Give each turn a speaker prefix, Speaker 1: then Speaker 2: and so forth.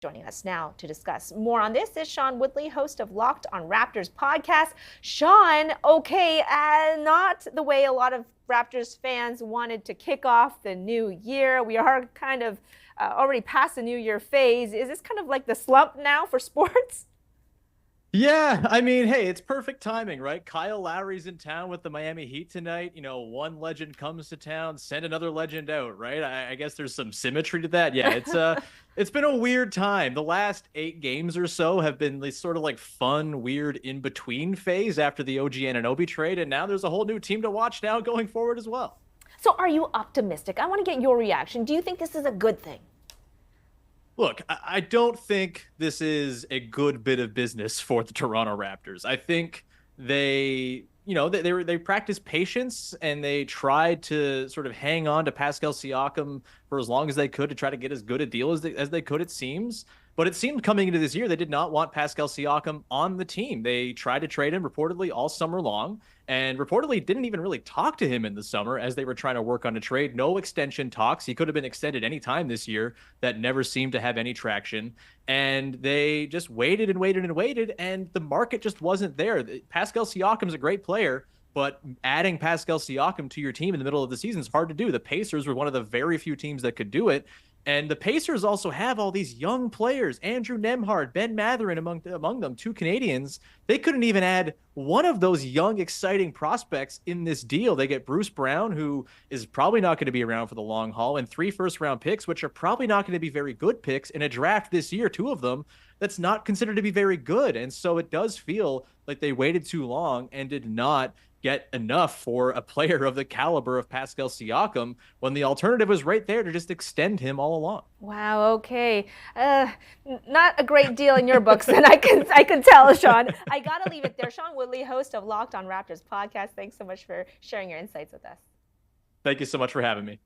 Speaker 1: Joining us now to discuss more on this is Sean Woodley, host of Locked On Raptors podcast. Sean, okay, not the way a lot of Raptors fans wanted to kick off the new year. We are kind of already past the new year phase. Is this kind of like the slump now for sports?
Speaker 2: Yeah, I mean, hey, it's perfect timing, right? Kyle Lowry's in town with the Miami Heat tonight. One legend comes to town, send another legend out, right? I guess there's some symmetry to that. Yeah, it's been a weird time. The last 8 games or so have been this sort of like fun, weird in between phase after the OG Anunoby trade, and now there's a whole new team to watch now going forward as well.
Speaker 1: So, are you optimistic? I want to get your reaction. Do you think this is a good thing?
Speaker 2: Look, I don't think this is a good bit of business for the Toronto Raptors. I think they practiced patience and they tried to sort of hang on to Pascal Siakam for as long as they could to try to get as good a deal as they could, it seems. But it seemed coming into this year, they did not want Pascal Siakam on the team. They tried to trade him reportedly all summer long and reportedly didn't even really talk to him in the summer as they were trying to work on a trade. No extension talks. He could have been extended any time this year. That never seemed to have any traction. And they just waited and waited and waited, and the market just wasn't there. Pascal Siakam's a great player, but adding Pascal Siakam to your team in the middle of the season is hard to do. The Pacers were one of the very few teams that could do it. And the Pacers also have all these young players, Andrew Nembhard, Ben Mathurin among them, 2 Canadians. They couldn't even add one of those young, exciting prospects in this deal. They get Bruce Brown, who is probably not going to be around for the long haul, and 3 first-round picks, which are probably not going to be very good picks in a draft this year, 2 of them, that's not considered to be very good. And so it does feel like they waited too long and did not get enough for a player of the caliber of Pascal Siakam when the alternative was right there to just extend him all along.
Speaker 1: Wow. Okay. Not a great deal in your books, and I can tell, Sean. I gotta leave it there. Sean Woodley, host of Locked On Raptors podcast. Thanks so much for sharing your insights with us.
Speaker 2: Thank you so much for having me.